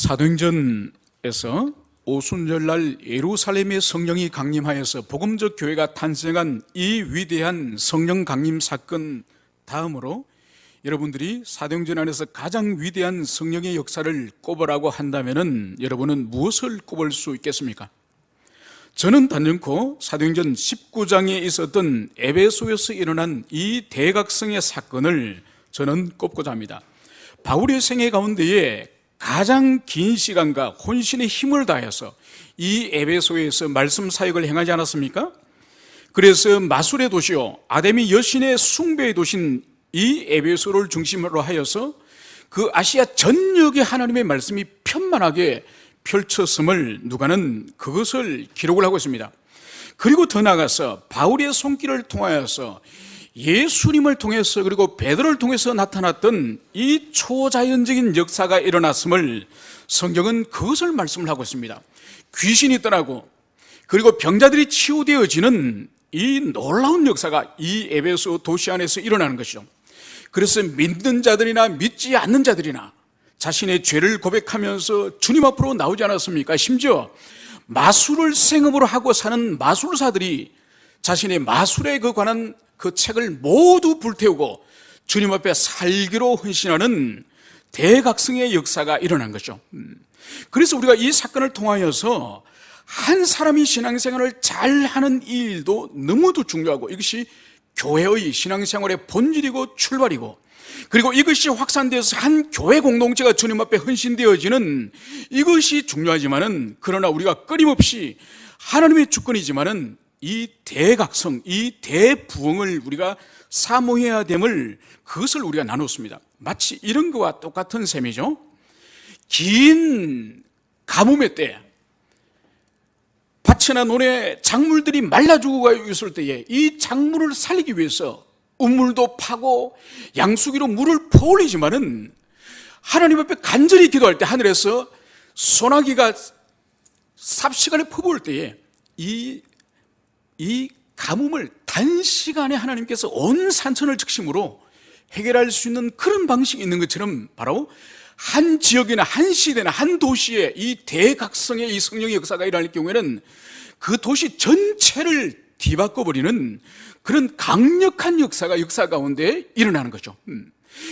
사도행전에서 오순절날 예루살렘의 성령이 강림하여서 복음적 교회가 탄생한 이 위대한 성령 강림 사건 다음으로 여러분들이 사도행전 안에서 가장 위대한 성령의 역사를 꼽으라고 한다면 여러분은 무엇을 꼽을 수 있겠습니까? 저는 단연코 사도행전 19장에 있었던 에베소에서 일어난 이 대각성의 사건을 저는 꼽고자 합니다. 바울의 생애 가운데에 가장 긴 시간과 혼신의 힘을 다해서 이 에베소에서 말씀 사역을 행하지 않았습니까? 그래서 마술의 도시요 아데미 여신의 숭배의 도시인 이 에베소를 중심으로 하여서 그 아시아 전역에 하나님의 말씀이 편만하게 펼쳤음을 누가는 그것을 기록을 하고 있습니다. 그리고 더 나아가서 바울의 손길을 통하여서 예수님을 통해서 그리고 베드로를 통해서 나타났던 이 초자연적인 역사가 일어났음을 성경은 그것을 말씀을 하고 있습니다. 귀신이 떠나고 그리고 병자들이 치유되어지는 이 놀라운 역사가 이 에베소 도시 안에서 일어나는 것이죠. 그래서 믿는 자들이나 믿지 않는 자들이나 자신의 죄를 고백하면서 주님 앞으로 나오지 않았습니까? 심지어 마술을 생업으로 하고 사는 마술사들이 자신의 마술에 관한 그 책을 모두 불태우고 주님 앞에 살기로 헌신하는 대각성의 역사가 일어난 거죠. 그래서 우리가 이 사건을 통하여서 한 사람이 신앙생활을 잘하는 이 일도 너무도 중요하고 이것이 교회의 신앙생활의 본질이고 출발이고 그리고 이것이 확산되어서 한 교회 공동체가 주님 앞에 헌신되어지는 이것이 중요하지만은 그러나 우리가 끊임없이 하나님의 주권이지만은 이 대각성, 이 대부흥을 우리가 사모해야 됨을 그것을 우리가 나눴습니다. 마치 이런 것과 똑같은 셈이죠. 긴 가뭄의 때 밭이나 논에 작물들이 말라 죽어 있을 때에 이 작물을 살리기 위해서 우물도 파고 양수기로 물을 퍼올리지만은 하나님 앞에 간절히 기도할 때 하늘에서 소나기가 삽시간에 퍼부을 때에 이 가뭄을 단시간에 하나님께서 온 산천을 즉심으로 해결할 수 있는 그런 방식이 있는 것처럼 바로 한 지역이나 한 시대나 한 도시에 이 대각성의 이 성령의 역사가 일어날 경우에는 그 도시 전체를 뒤바꿔버리는 그런 강력한 역사 가운데 일어나는 거죠.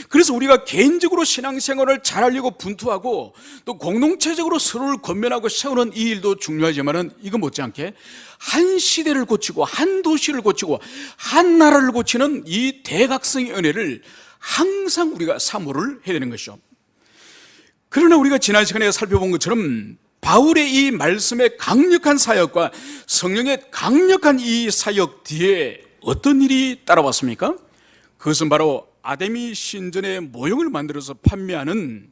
그래서 우리가 개인적으로 신앙생활을 잘하려고 분투하고 또 공동체적으로 서로를 권면하고 세우는 이 일도 중요하지만은 이거 못지않게 한 시대를 고치고 한 도시를 고치고 한 나라를 고치는 이 대각성의 은혜를 항상 우리가 사모를 해야 되는 것이죠. 그러나 우리가 지난 시간에 살펴본 것처럼 바울의 이 말씀의 강력한 사역과 성령의 강력한 이 사역 뒤에 어떤 일이 따라왔습니까? 그것은 바로 아데미 신전의 모형을 만들어서 판매하는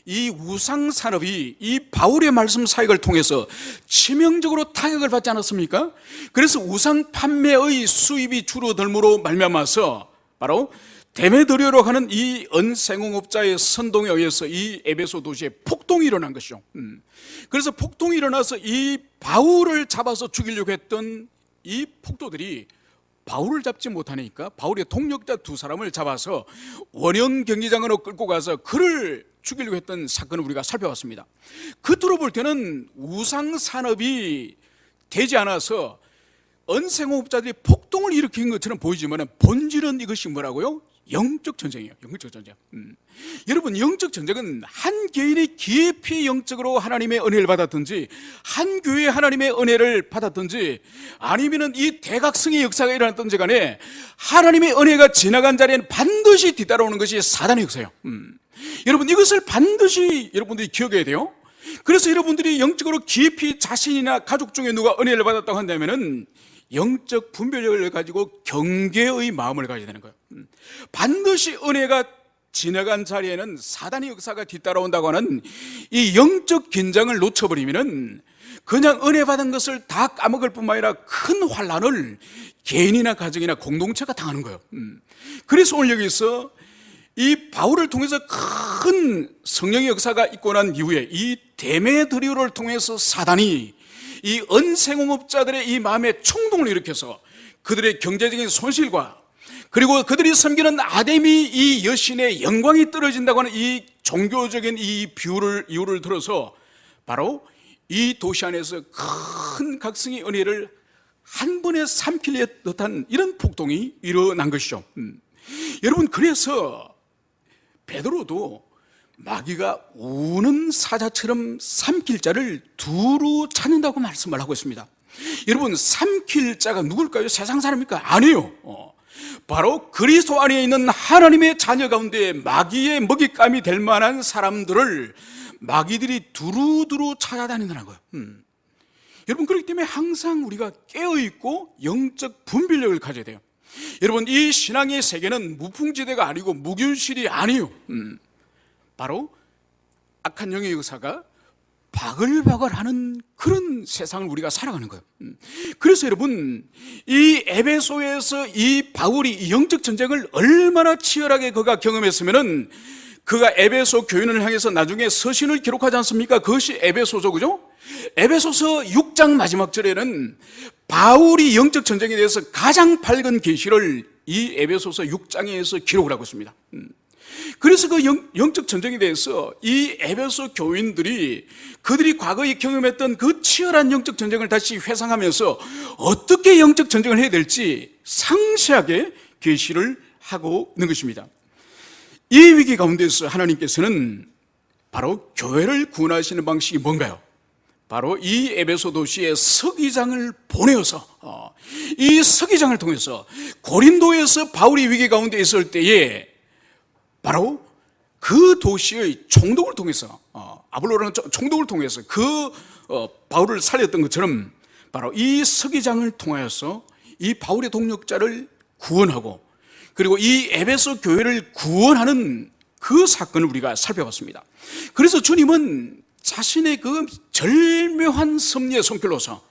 이 우상 산업이 이 바울의 말씀 사역을 통해서 치명적으로 타격을 받지 않았습니까? 그래서 우상 판매의 수입이 줄어들므로 말미암아서 바로 데메드리오로 하는 이 은생업자의 선동에 의해서 이 에베소 도시에 폭동이 일어난 것이죠. 그래서 폭동이 일어나서 이 바울을 잡아서 죽이려고 했던 이 폭도들이 바울을 잡지 못하니까 바울의 동력자 두 사람을 잡아서 원형 경기장으로 끌고 가서 그를 죽이려고 했던 사건을 우리가 살펴봤습니다. 겉으로 볼 때는 우상 산업이 되지 않아서 은생업자들이 폭동을 일으킨 것처럼 보이지만 본질은 이것이 뭐라고요? 영적 전쟁이에요. 영적 전쟁. 여러분, 영적 전쟁은 한 개인이 깊이 영적으로 하나님의 은혜를 받았든지 한 교회에 하나님의 은혜를 받았든지 아니면은 이 대각성의 역사가 일어났든지 간에 하나님의 은혜가 지나간 자리에는 반드시 뒤따라오는 것이 사단의 역사예요. 여러분, 이것을 반드시 여러분들이 기억해야 돼요. 그래서 여러분들이 영적으로 깊이 자신이나 가족 중에 누가 은혜를 받았다고 한다면은 영적 분별력을 가지고 경계의 마음을 가져야 되는 거예요. 반드시 은혜가 지나간 자리에는 사단의 역사가 뒤따라온다고 하는 이 영적 긴장을 놓쳐버리면은 그냥 은혜 받은 것을 다 까먹을 뿐만 아니라 큰 환난을 개인이나 가정이나 공동체가 당하는 거예요. 그래서 오늘 여기서 이 바울을 통해서 큰 성령의 역사가 있고 난 이후에 이 데메드리오를 통해서 사단이 이 은생업자들의 이 마음에 충동을 일으켜서 그들의 경제적인 손실과 그리고 그들이 섬기는 아데미 이 여신의 영광이 떨어진다고 하는 이 종교적인 이 이유를 들어서 바로 이 도시 안에서 큰 각성의 은혜를 한 번에 삼킬 듯한 이런 폭동이 일어난 것이죠. 여러분, 그래서 베드로도 마귀가 우는 사자처럼 삼킬 자를 두루 찾는다고 말씀을 하고 있습니다. 여러분, 삼킬 자가 누굴까요? 세상 사람입니까? 아니에요. 바로 그리스도 안에 있는 하나님의 자녀 가운데 마귀의 먹잇감이 될 만한 사람들을 마귀들이 두루두루 찾아다닌다는 거예요. 여러분, 그렇기 때문에 항상 우리가 깨어있고 영적 분별력을 가져야 돼요. 여러분, 이 신앙의 세계는 무풍지대가 아니고 무균실이 아니에요. 바로 악한 영의 역사가 바글바글하는 그런 세상을 우리가 살아가는 거예요. 그래서 여러분, 이 에베소에서 이 바울이 영적 전쟁을 얼마나 치열하게 그가 경험했으면은 그가 에베소 교인을 향해서 나중에 서신을 기록하지 않습니까? 그것이 에베소죠, 그죠? 에베소서 6장 마지막 절에는 바울이 영적 전쟁에 대해서 가장 밝은 계시를 이 에베소서 6장에서 기록을 하고 있습니다. 그래서 그 영적 전쟁에 대해서 이 에베소 교인들이 그들이 과거에 경험했던 그 치열한 영적 전쟁을 다시 회상하면서 어떻게 영적 전쟁을 해야 될지 상세하게 계시를 하고 있는 것입니다. 이 위기 가운데서 하나님께서는 바로 교회를 구원하시는 방식이 뭔가요? 바로 이 에베소 도시에 서기장을 보내어서 이 서기장을 통해서 고린도에서 바울이 위기 가운데 있을 때에 바로 그 도시의 총독을 통해서 아볼로라는 총독을 통해서 바울을 살렸던 것처럼 바로 이 서기장을 통하여서 이 바울의 동력자를 구원하고 그리고 이 에베소 교회를 구원하는 그 사건을 우리가 살펴봤습니다. 그래서 주님은 자신의 그 절묘한 섭리의 손길로서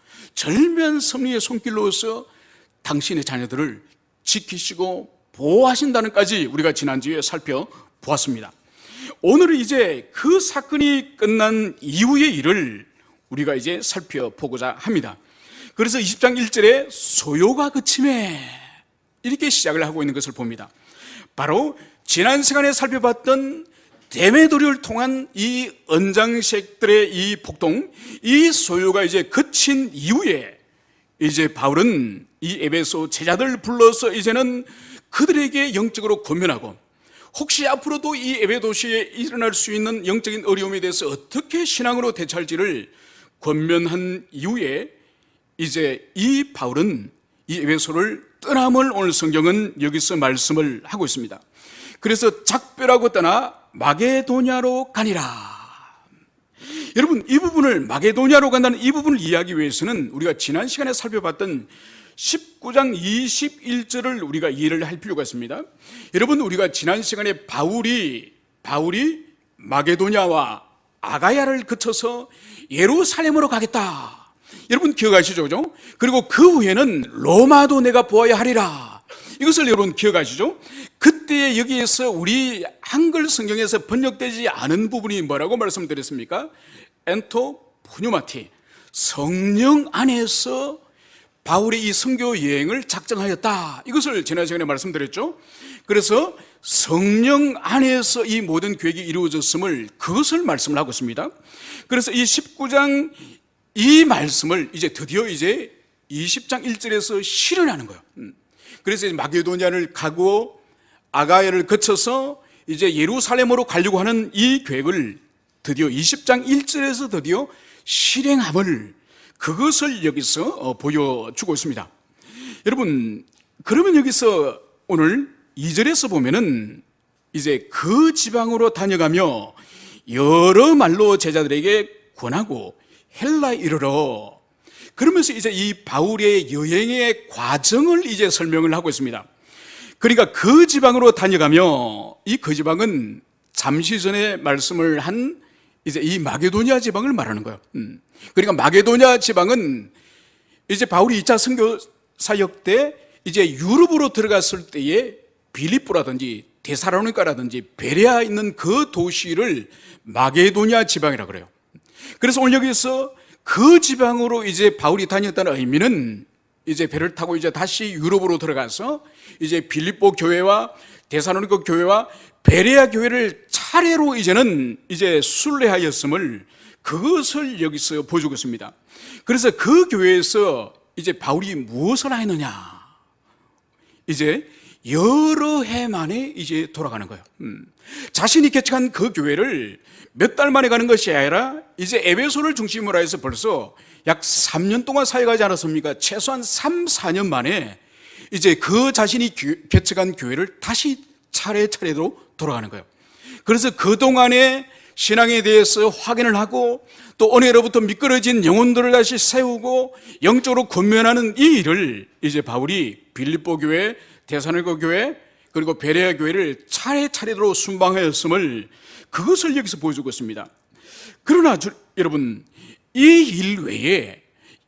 당신의 자녀들을 지키시고 보호하신다는까지 우리가 지난주에 살펴보았습니다. 오늘은 이제 그 사건이 끝난 이후의 일을 우리가 이제 살펴보고자 합니다. 그래서 20장 1절에 소요가 그침에 이렇게 시작을 하고 있는 것을 봅니다. 바로 지난 시간에 살펴봤던 데메도리를 통한 이 언장색들의 이 폭동, 이 소요가 이제 그친 이후에 이제 바울은 이 에베소 제자들을 불러서 이제는 그들에게 영적으로 권면하고 혹시 앞으로도 이 에베소에 일어날 수 있는 영적인 어려움에 대해서 어떻게 신앙으로 대처할지를 권면한 이후에 이제 이 바울은 이 에베소를 떠남을 오늘 성경은 여기서 말씀을 하고 있습니다. 그래서 작별하고 떠나 마게도냐로 가니라. 여러분, 이 부분을 마게도냐로 간다는 이 부분을 이해하기 위해서는 우리가 지난 시간에 살펴봤던 19장 21절을 우리가 이해를 할 필요가 있습니다. 여러분, 우리가 지난 시간에 바울이 마게도냐와 아가야를 거쳐서 예루살렘으로 가겠다. 여러분 기억하시죠? 그죠? 그리고 그 후에는 로마도 내가 보아야 하리라. 이것을 여러분 기억하시죠? 그때 여기에서 우리 한글 성경에서 번역되지 않은 부분이 뭐라고 말씀드렸습니까? 엔토 푸뉴마티, 성령 안에서 바울의 이 선교 여행을 작정하였다. 이것을 지난 시간에 말씀드렸죠. 그래서 성령 안에서 이 모든 계획이 이루어졌음을 그것을 말씀을 하고 있습니다. 그래서 이 19장 이 말씀을 이제 드디어 이제 20장 1절에서 실현하는 거예요. 그래서 이제 마게도냐를 가고 아가야를 거쳐서 이제 예루살렘으로 가려고 하는 이 계획을 드디어 20장 1절에서 드디어 실행함을 그것을 여기서 보여주고 있습니다. 여러분, 그러면 여기서 오늘 2절에서 보면은 이제 그 지방으로 다녀가며 여러 말로 제자들에게 권하고 헬라에 이르러, 그러면서 이제 이 바울의 여행의 과정을 이제 설명을 하고 있습니다. 그러니까 그 지방으로 다녀가며, 이 그 지방은 잠시 전에 말씀을 한 이제 이 마게도냐 지방을 말하는 거예요. 그러니까 마게도냐 지방은 이제 바울이 2차 선교 사역 때 이제 유럽으로 들어갔을 때에 빌립보라든지 데살로니가라든지 베레아 있는 그 도시를 마게도냐 지방이라고 그래요. 그래서 오늘 여기서 그 지방으로 이제 바울이 다녔다는 의미는 이제 배를 타고 이제 다시 유럽으로 들어가서 이제 빌립보 교회와 데살로니가 교회와 베레아 교회를 차례로 이제는 이제 순례하였음을, 그것을 여기서 보여주고 있습니다. 그래서 그 교회에서 이제 바울이 무엇을 하였느냐? 이제 여러 해 만에 이제 돌아가는 거예요. 자신이 개척한 그 교회를 몇 달 만에 가는 것이 아니라 이제 에베소를 중심으로 해서 벌써 약 3년 동안 사역하지 않았습니까? 최소한 3, 4년 만에 이제 그 자신이 개척한 교회를 다시 차례차례로 돌아가는 거예요. 그래서 그동안에 신앙에 대해서 확인을 하고 또 은혜로부터 미끄러진 영혼들을 다시 세우고 영적으로 권면하는 이 일을 이제 바울이 빌립보 교회, 데살로니가 교회, 그리고 베레아 교회를 차례차례로 순방하였음을, 그것을 여기서 보여주고 있습니다. 그러나 여러분, 이 일 외에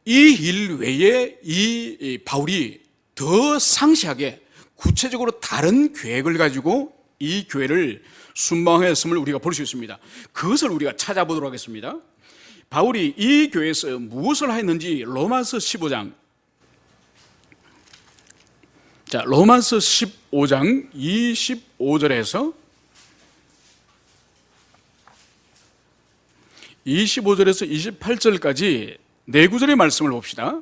이 바울이 더 상세하게 구체적으로 다른 계획을 가지고 이 교회를 순방하였음을 우리가 볼 수 있습니다. 그것을 우리가 찾아보도록 하겠습니다. 바울이 이 교회에서 무엇을 했는지 로마서 15장, 자, 로마서 15장 25절에서 28절까지 네 구절의 말씀을 봅시다.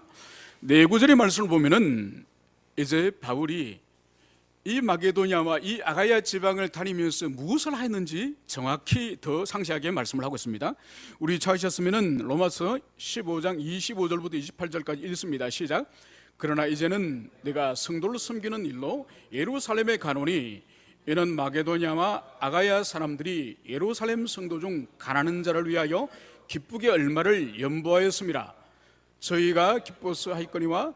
네 구절의 말씀을 보면은 이제 바울이 이 마게도냐와 이 아가야 지방을 다니면서 무엇을 했는지 정확히 더 상세하게 말씀을 하고 있습니다. 우리 찾으셨으면은 로마서 15장 25절부터 28절까지 읽습니다. 시작. 그러나 이제는 내가 성도를 섬기는 일로 예루살렘에 가노니 이는 마게도냐와 아가야 사람들이 예루살렘 성도 중 가난한 자를 위하여 기쁘게 얼마를 연보하였습니다. 저희가 기뻐서 하였거니와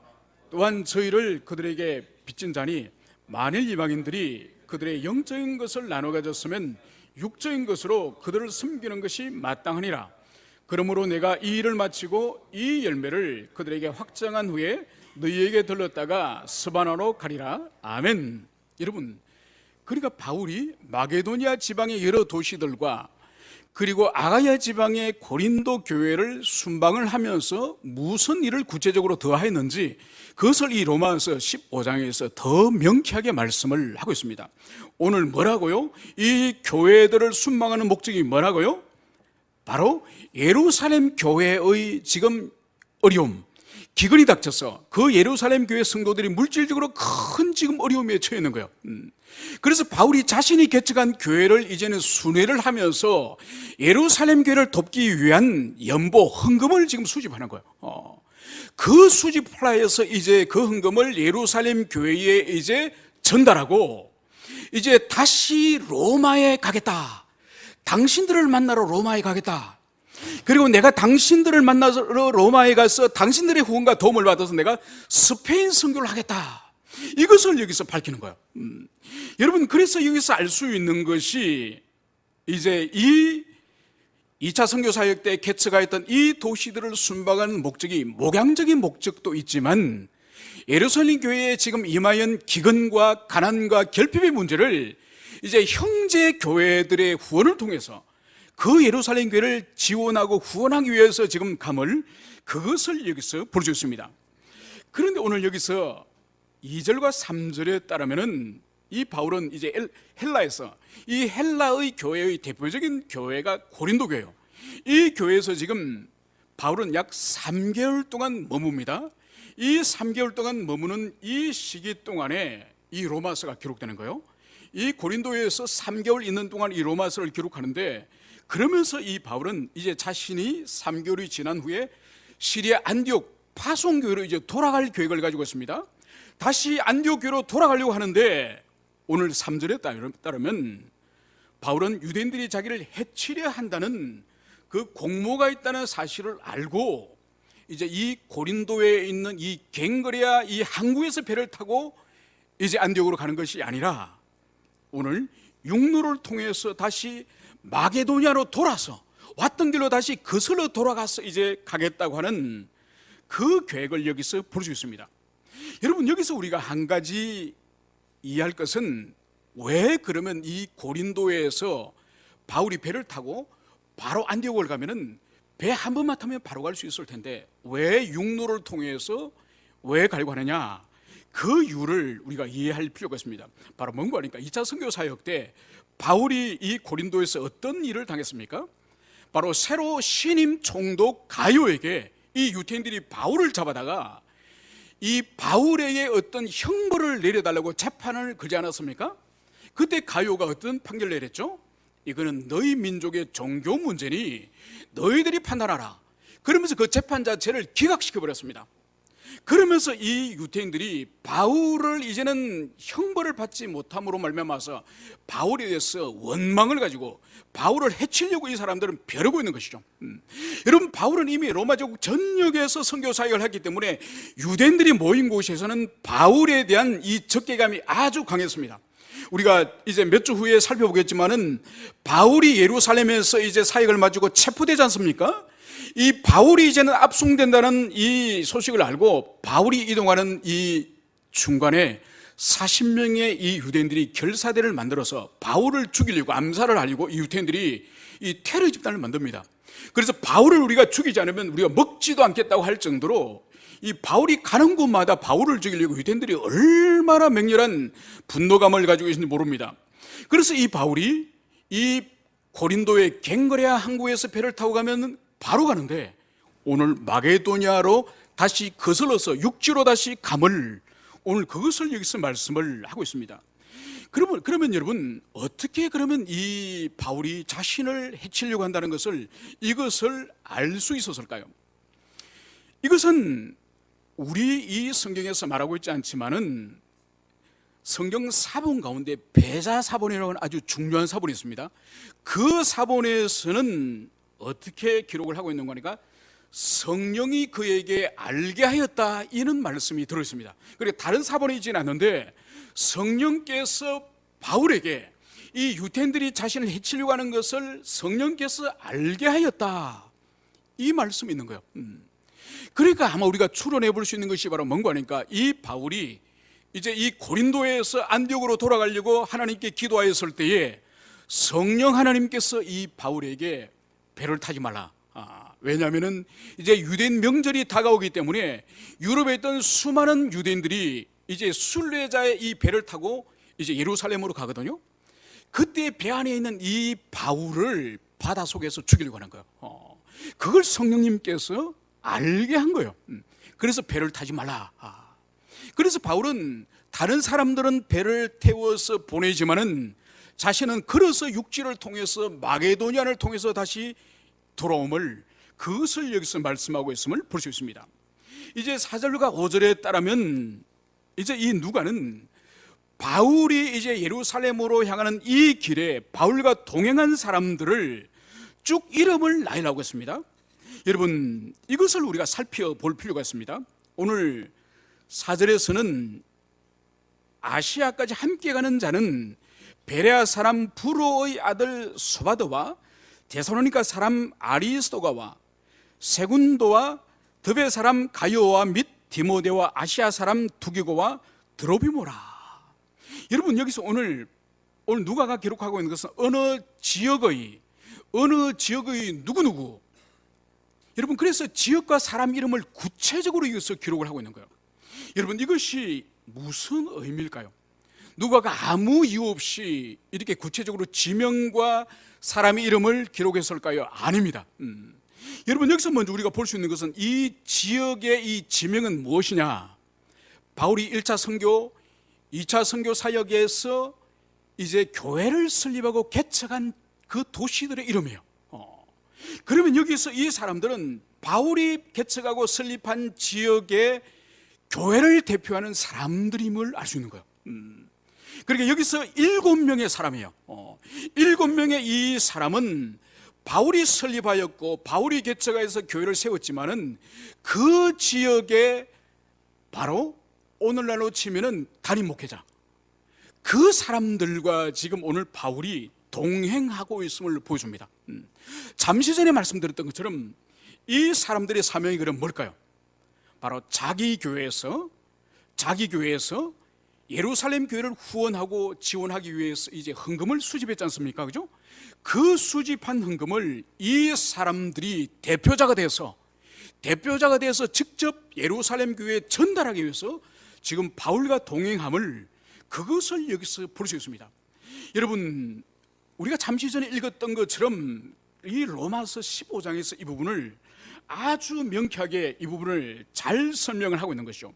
또한 저희를 그들에게 빚진 자니 만일 이방인들이 그들의 영적인 것을 나눠 가졌으면 육적인 것으로 그들을 섬기는 것이 마땅하니라. 그러므로 내가 이 일을 마치고 이 열매를 그들에게 확정한 후에 너희에게 들렀다가 스바나로 가리라. 아멘. 여러분, 그러니까 바울이 마게도니아 지방의 여러 도시들과 그리고 아가야 지방의 고린도 교회를 순방을 하면서 무슨 일을 구체적으로 더 했는지, 그것을 이 로마서 15장에서 더 명쾌하게 말씀을 하고 있습니다. 오늘 뭐라고요? 이 교회들을 순방하는 목적이 뭐라고요? 바로 예루살렘 교회의 지금 어려움, 기근이 닥쳐서 그 예루살렘 교회 성도들이 물질적으로 큰 지금 어려움에 처해 있는 거예요. 그래서 바울이 자신이 개척한 교회를 이제는 순회를 하면서 예루살렘 교회를 돕기 위한 연보, 헌금을 지금 수집하는 거예요. 그 수집하여서 이제 그 헌금을 예루살렘 교회에 이제 전달하고 이제 다시 로마에 가겠다. 당신들을 만나러 로마에 가겠다. 그리고 내가 당신들을 만나러 로마에 가서 당신들의 후원과 도움을 받아서 내가 스페인 선교를 하겠다. 이것을 여기서 밝히는 거예요. 여러분, 그래서 여기서 알 수 있는 것이 이제 이 2차 선교 사역 때 개척하였던 이 도시들을 순방하는 목적이 목양적인 목적도 있지만 예루살렘 교회에 지금 임하연 기근과 가난과 결핍의 문제를 이제 형제 교회들의 후원을 통해서 그 예루살렘 교회를 지원하고 후원하기 위해서 지금 감을, 그것을 여기서 볼 수 있습니다. 그런데 오늘 여기서 2절과 3절에 따르면은 이 바울은 이제 헬라에서, 이 헬라의 교회의 대표적인 교회가 고린도 교회예요. 이 교회에서 지금 바울은 약 3개월 동안 머뭅니다. 이 3개월 동안 머무는 이 시기 동안에 이 로마서가 기록되는 거예요. 이 고린도에서 3개월 있는 동안 이 로마서를 기록하는데, 그러면서 이 바울은 이제 자신이 3개월이 지난 후에 시리아 안디옥 파송교회로 이제 돌아갈 계획을 가지고 있습니다. 다시 안디옥 교회로 돌아가려고 하는데 오늘 3절에 따르면 바울은 유대인들이 자기를 해치려 한다는 그 공모가 있다는 사실을 알고 이제 이 고린도에 있는 이 갱그레아 이 항구에서 배를 타고 이제 안디옥으로 가는 것이 아니라 오늘 육로를 통해서 다시 마게도냐로 돌아서 왔던 길로 다시 거슬러 돌아가서 이제 가겠다고 하는 그 계획을 여기서 볼 수 있습니다. 여러분, 여기서 우리가 한 가지 이해할 것은 왜 그러면 이 고린도에서 바울이 배를 타고 바로 안디옥을 가면은 배 한 번만 타면 바로 갈 수 있을 텐데 왜 육로를 통해서 왜 가려고 하느냐? 그 이유를 우리가 이해할 필요가 있습니다. 바로 뭔가 하니까 2차 선교 사역 때 바울이 이 고린도에서 어떤 일을 당했습니까? 바로 새로 신임 총독 가요에게 이 유대인들이 바울을 잡아다가 이 바울에게 어떤 형벌을 내려달라고 재판을 걸지 않았습니까? 그때 가요가 어떤 판결을 내렸죠? 이거는 너희 민족의 종교 문제니 너희들이 판단하라. 그러면서 그 재판 자체를 기각시켜 버렸습니다. 그러면서 이 유대인들이 바울을 이제는 형벌을 받지 못함으로 말미암아서 바울에 대해서 원망을 가지고 바울을 해치려고 이 사람들은 벼르고 있는 것이죠. 여러분, 바울은 이미 로마 제국 전역에서 선교 사역을 했기 때문에 유대인들이 모인 곳에서는 바울에 대한 이 적개감이 아주 강했습니다. 우리가 이제 몇 주 후에 살펴보겠지만은 바울이 예루살렘에서 이제 사역을 마치고 체포되지 않습니까? 이 바울이 이제는 압송된다는 이 소식을 알고 바울이 이동하는 이 중간에 40명의 이 유대인들이 결사대를 만들어서 바울을 죽이려고 암살을 하려고 이 유대인들이 이 테러 집단을 만듭니다. 그래서 바울을 우리가 죽이지 않으면 우리가 먹지도 않겠다고 할 정도로 이 바울이 가는 곳마다 바울을 죽이려고 유대인들이 얼마나 맹렬한 분노감을 가지고 있는지 모릅니다. 그래서 이 바울이 이 고린도의 갱거레아 항구에서 배를 타고 가면 바로 가는데 오늘 마게도니아로 다시 거슬러서 육지로 다시 감을 오늘 그것을 여기서 말씀을 하고 있습니다. 그러면 여러분, 어떻게 그러면 이 바울이 자신을 해치려고 한다는 것을 이것을 알 수 있었을까요? 이것은 우리 이 성경에서 말하고 있지 않지만은 성경 사본 가운데 배자 사본이라는 아주 중요한 사본이 있습니다. 그 사본에서는 어떻게 기록을 하고 있는 거니까 성령이 그에게 알게 하였다, 이는 말씀이 들어있습니다. 그리고 다른 사본이 있지는 않는데 성령께서 바울에게 이 유대인들이 자신을 해치려고 하는 것을 성령께서 알게 하였다, 이 말씀이 있는 거예요. 그러니까 아마 우리가 추론해 볼 수 있는 것이 바로 뭔가 하니까 이 바울이 이제 이 고린도에서 안디옥으로 돌아가려고 하나님께 기도하였을 때에 성령 하나님께서 이 바울에게 배를 타지 말라. 왜냐하면은 이제 유대인 명절이 다가오기 때문에 유럽에 있던 수많은 유대인들이 이제 순례자의 이 배를 타고 이제 예루살렘으로 가거든요. 그때 배 안에 있는 이 바울을 바다 속에서 죽이려고 하는 거예요. 그걸 성령님께서 알게 한 거예요. 그래서 배를 타지 말라. 그래서 바울은 다른 사람들은 배를 태워서 보내지만은 자신은 걸어서 육지를 통해서 마게도니아를 통해서 다시 돌아옴을, 그것을 여기서 말씀하고 있음을 볼 수 있습니다. 이제 4절과 5절에 따르면 이제 이 누가는 바울이 이제 예루살렘으로 향하는 이 길에 바울과 동행한 사람들을 쭉 이름을 나열하고 있습니다. 여러분, 이것을 우리가 살펴볼 필요가 있습니다. 오늘 4절에서는 아시아까지 함께 가는 자는 베레아 사람 브로의 아들 소바드와 데살로니가 사람 아리스도가와 세군도와 드베 사람 가요와 및 디모데와 아시아 사람 두기고와 드로비모라. 여러분, 여기서 오늘 누가가 기록하고 있는 것은 어느 지역의 누구누구, 여러분, 그래서 지역과 사람 이름을 구체적으로 이어서 기록을 하고 있는 거예요. 여러분, 이것이 무슨 의미일까요? 누가가 아무 이유 없이 이렇게 구체적으로 지명과 사람의 이름을 기록했을까요? 아닙니다. 여러분, 여기서 먼저 우리가 볼 수 있는 것은 이 지역의 이 지명은 무엇이냐? 바울이 1차 선교, 2차 선교 사역에서 이제 교회를 설립하고 개척한 그 도시들의 이름이에요. 그러면 여기서 이 사람들은 바울이 개척하고 설립한 지역의 교회를 대표하는 사람들임을 알 수 있는 거예요. 그러니까 여기서 7명의 사람이에요. 7명의 이 사람은 바울이 설립하였고 바울이 개척해서 교회를 세웠지만은 그 지역에 바로 오늘날로 치면은 담임 목회자, 그 사람들과 지금 오늘 바울이 동행하고 있음을 보여줍니다. 잠시 전에 말씀드렸던 것처럼 이 사람들의 사명이 그럼 뭘까요? 바로 자기 교회에서 예루살렘 교회를 후원하고 지원하기 위해서 이제 헌금을 수집했지 않습니까? 그죠? 그 수집한 헌금을 이 사람들이 대표자가 돼서 대표자가 돼서 직접 예루살렘 교회에 전달하기 위해서 지금 바울과 동행함을, 그것을 여기서 볼 수 있습니다. 여러분, 우리가 잠시 전에 읽었던 것처럼 이 로마서 15장에서 이 부분을 아주 명쾌하게 이 부분을 잘 설명을 하고 있는 것이죠.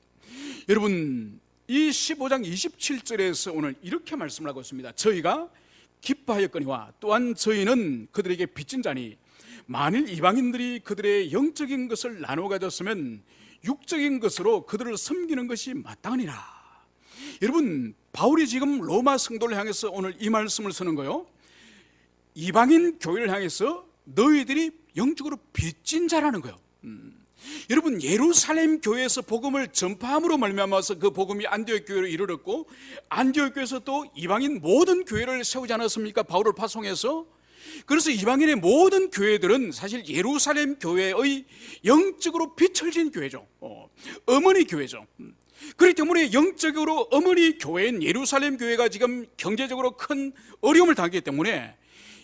여러분, 이 15장 27절에서 오늘 이렇게 말씀을 하고 있습니다. 저희가 기뻐하였거니와 또한 저희는 그들에게 빚진 자니 만일 이방인들이 그들의 영적인 것을 나눠 가졌으면 육적인 것으로 그들을 섬기는 것이 마땅하니라. 여러분, 바울이 지금 로마 성도를 향해서 오늘 이 말씀을 쓰는 거요, 이방인 교회를 향해서 너희들이 영적으로 빚진 자라는 거예요. 여러분, 예루살렘 교회에서 복음을 전파함으로 말미암아서 그 복음이 안디옥 교회로 이르렀고, 안디옥 교회에서 또 이방인 모든 교회를 세우지 않았습니까? 바울을 파송해서. 그래서 이방인의 모든 교회들은 사실 예루살렘 교회의 영적으로 빛을 진 교회죠. 어머니 교회죠. 그렇기 때문에 영적으로 어머니 교회인 예루살렘 교회가 지금 경제적으로 큰 어려움을 당하기 때문에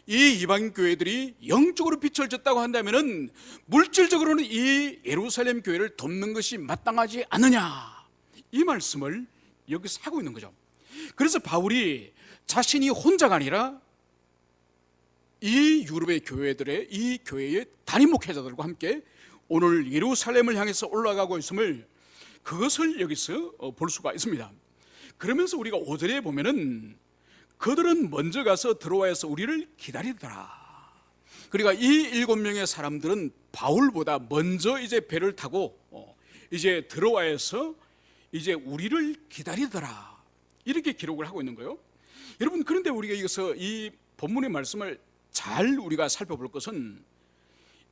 이 이방인 교회들이 영적으로 빛을 졌다고 한다면은 물질적으로는 이 예루살렘 교회를 돕는 것이 마땅하지 않느냐, 이 말씀을 여기서 하고 있는 거죠. 그래서 바울이 자신이 혼자가 아니라 이 유럽의 교회들의, 이 교회의 담임 목회자들과 함께 오늘 예루살렘을 향해서 올라가고 있음을, 그것을 여기서 볼 수가 있습니다. 그러면서 우리가 5절에 보면은 그들은 먼저 가서 드로아에서 우리를 기다리더라. 그러니까 이 7명의 사람들은 바울보다 먼저 이제 배를 타고 이제 드로아에서 이제 우리를 기다리더라, 이렇게 기록을 하고 있는 거예요. 여러분, 그런데 우리가 여기서 이 본문의 말씀을 잘 우리가 살펴볼 것은,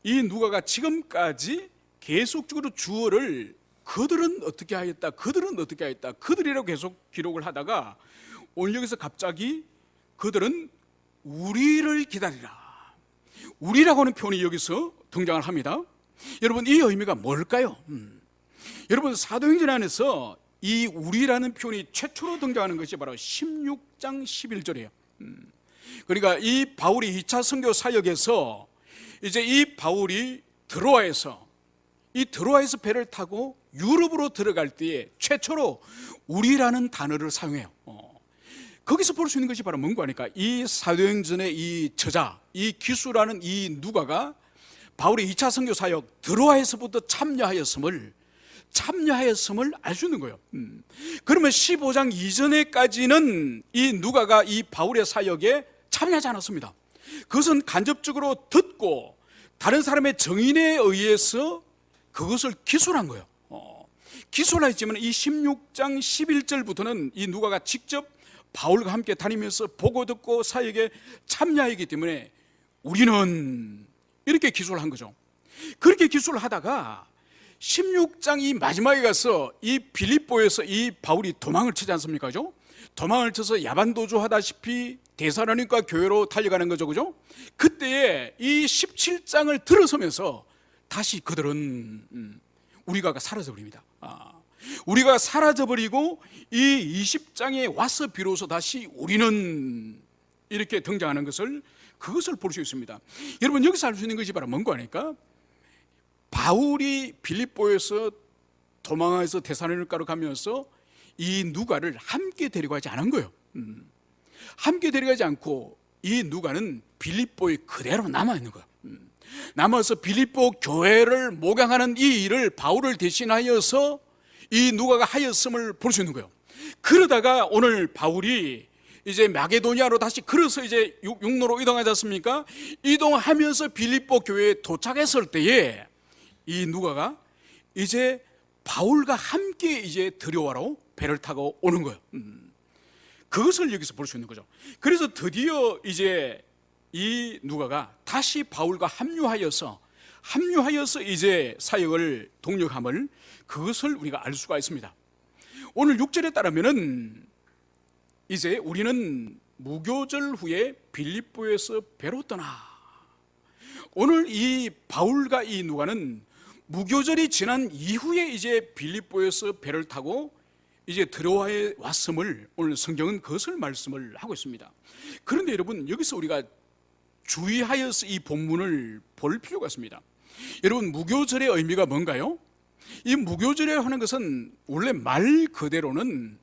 이 누가가 지금까지 계속적으로 주어를 그들은 어떻게 하였다, 그들은 어떻게 하였다, 그들이라고 계속 기록을 하다가 오늘 여기서 갑자기 그들은 우리를 기다리라, 우리라고 하는 표현이 여기서 등장을 합니다. 여러분, 이 의미가 뭘까요? 여러분, 사도행전 안에서 이 우리라는 표현이 최초로 등장하는 것이 바로 16장 11절이에요. 그러니까 이 바울이 2차 선교 사역에서 이제 이 바울이 드로아에서 배를 타고 유럽으로 들어갈 때에 최초로 우리라는 단어를 사용해요. 거기서 볼 수 있는 것이 바로 뭔가 하니까, 이 사도행전의 이 저자, 이 기수라는 이 누가가 바울의 2차 선교 사역 드로아에서부터 참여하였음을 알 수 있는 거예요. 그러면 15장 이전에까지는 이 누가가 이 바울의 사역에 참여하지 않았습니다. 그것은 간접적으로 듣고 다른 사람의 정인에 의해서 그것을 기술한 거예요. 기술을 했지만 이 16장 11절부터는 이 누가가 직접 바울과 함께 다니면서 보고 듣고 사역에 참여하기 때문에 우리는 이렇게 기술을 한 거죠. 그렇게 기술을 하다가 16장 이 마지막에 가서 이 빌립보에서 이 바울이 도망을 치지 않습니까? 그죠? 도망을 쳐서 야반도주 하다시피 데살로니가 교회로 달려가는 거죠. 그죠? 그때에 이 17장을 들어서면서 다시 그들은 우리가 사라져버립니다. 우리가 사라져버리고 이 20장에 와서 비로소 다시 우리는 이렇게 등장하는 것을, 그것을 볼 수 있습니다. 여러분, 여기서 알 수 있는 것이 바로 뭔가 하니까, 바울이 빌립보에서 도망해서 데살로니가로 가면서 이 누가를 함께 데려가지 않은 거예요. 함께 데려가지 않고 이 누가는 빌립보에 그대로 남아있는 거예요. 남아서 빌립보 교회를 목양하는 이 일을 바울을 대신하여서 이 누가가 하였음을 볼 수 있는 거예요. 그러다가 오늘 바울이 이제 마게도니아로 다시 걸어서 이제 육로로 이동하지 않습니까? 이동하면서 빌립보 교회에 도착했을 때에 이 누가가 이제 바울과 함께 이제 드로아로 배를 타고 오는 거예요. 그것을 여기서 볼 수 있는 거죠. 그래서 드디어 이제 이 누가가 다시 바울과 합류하여서 이제 사역을 동력함을, 그것을 우리가 알 수가 있습니다. 오늘 6절에 따르면은 이제 우리는 무교절 후에 빌립보에서 배로 떠나. 오늘 이 바울과 이 누가는 무교절이 지난 이후에 이제 빌립보에서 배를 타고 이제 드로아에 왔음을, 오늘 성경은 그것을 말씀을 하고 있습니다. 그런데 여러분, 여기서 우리가 주의하여서 이 본문을 볼 필요가 있습니다. 여러분, 무교절의 의미가 뭔가요? 이 무교절이라고 하는 것은 원래 말 그대로는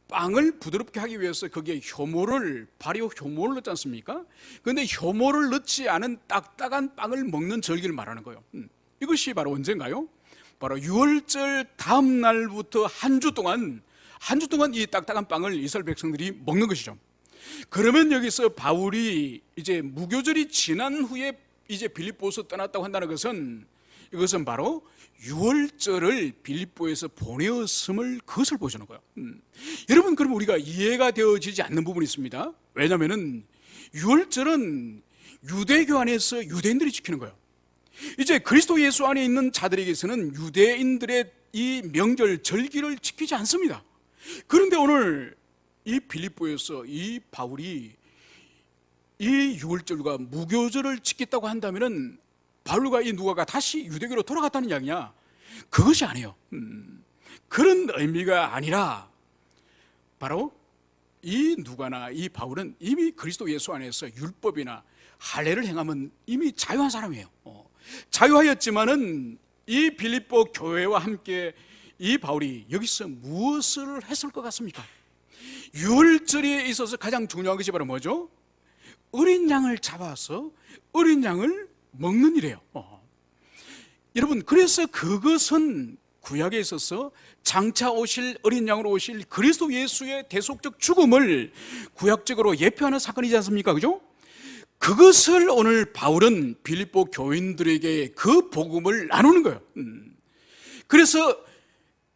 빵을 부드럽게 하기 위해서 거기에 효모를, 발효 효모를 넣지 않습니까? 그런데 효모를 넣지 않은 딱딱한 빵을 먹는 절기를 말하는 거예요. 이것이 바로 언젠가요? 바로 유월절 다음 날부터 한 주 동안 이 딱딱한 빵을 이스라엘 백성들이 먹는 것이죠. 그러면 여기서 바울이 이제 무교절이 지난 후에 이제 빌립보에서 떠났다고 한다는 것은, 이것은 바로 유월절을 빌립보에서 보내었음을, 그것을 보여주는 거예요. 여러분, 그럼 우리가 이해가 되어지지 않는 부분이 있습니다. 왜냐하면 유월절은 유대교 안에서 유대인들이 지키는 거예요. 이제 그리스도 예수 안에 있는 자들에게서는 유대인들의 이 명절 절기를 지키지 않습니다. 그런데 오늘 이 빌립보에서 이 바울이 이 유월절과 무교절을 지켰다고 한다면은 바울과 이 누가가 다시 유대교로 돌아갔다는 이야기냐? 그것이 아니에요. 그런 의미가 아니라 바로 이 누가나 이 바울은 이미 그리스도 예수 안에서 율법이나 할례를 행하면 이미 자유한 사람이에요. 자유하였지만은 이 빌립보 교회와 함께 이 바울이 여기서 무엇을 했을 것 같습니까? 유월절에 있어서 가장 중요한 것이 바로 뭐죠? 어린 양을 잡아서 어린 양을 먹는 일이에요. 여러분, 그래서 그것은 구약에 있어서 장차 오실 어린 양으로 오실 그리스도 예수의 대속적 죽음을 구약적으로 예표하는 사건이지 않습니까? 그죠? 그것을 오늘 바울은 빌립보 교인들에게 그 복음을 나누는 거예요. 그래서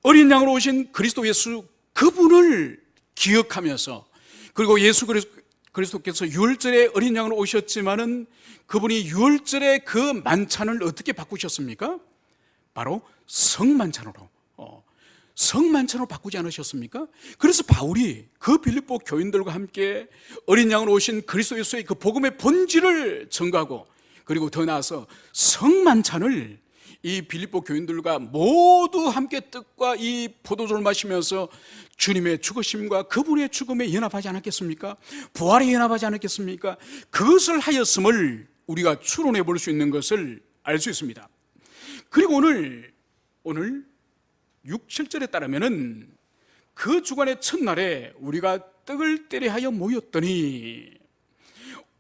어린 양으로 오신 그리스도 예수, 그분을 기억하면서, 그리고 예수 그리스도께서 유월절에 어린 양으로 오셨지만은 그분이 유월절에 그 만찬을 어떻게 바꾸셨습니까? 바로 성만찬으로, 성만찬으로 바꾸지 않으셨습니까? 그래서 바울이 그 빌립보 교인들과 함께 어린 양으로 오신 그리스도 예수의 그 복음의 본질을 전가하고, 그리고 더 나아가서 성만찬을 이 빌립보 교인들과 모두 함께 떡과 이 포도주를 마시면서 주님의 죽으심과 그분의 죽음에 연합하지 않았겠습니까? 부활에 연합하지 않았겠습니까? 그것을 하였음을 우리가 추론해 볼 수 있는 것을 알 수 있습니다. 그리고 오늘 6, 7절에 따르면은 그 주간의 첫날에 우리가 떡을 때려 하여 모였더니,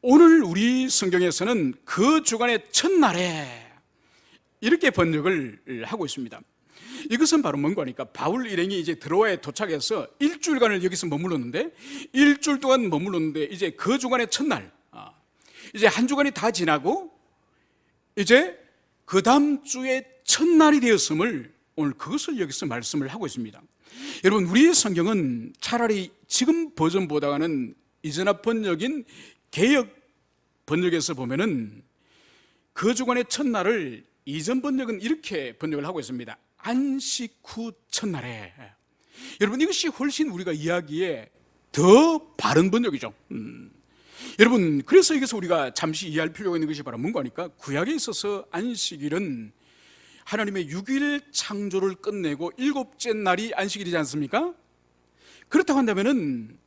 오늘 우리 성경에서는 그 주간의 첫날에 이렇게 번역을 하고 있습니다. 이것은 바로 뭔가 하니까 바울 일행이 이제 드로아에 도착해서 일주일간을 여기서 머물렀는데, 일주일 동안 머물렀는데 이제 그 주간의 첫날, 이제 한 주간이 다 지나고 이제 그 다음 주의 첫날이 되었음을, 오늘 그것을 여기서 말씀을 하고 있습니다. 여러분, 우리 성경은 차라리 지금 버전보다는 이전의 번역인 개역 번역에서 보면은 그 주간의 첫날을 이전 번역은 이렇게 번역을 하고 있습니다. 안식 후 첫날에. 여러분, 이것이 훨씬 우리가 이해하기에 더 바른 번역이죠. 여러분, 그래서 여기서 우리가 잠시 이해할 필요가 있는 것이 바로 뭔가 하니까, 구약에 있어서 안식일은 하나님의 6일 창조를 끝내고 7째 날이 안식일이지 않습니까? 그렇다고 한다면은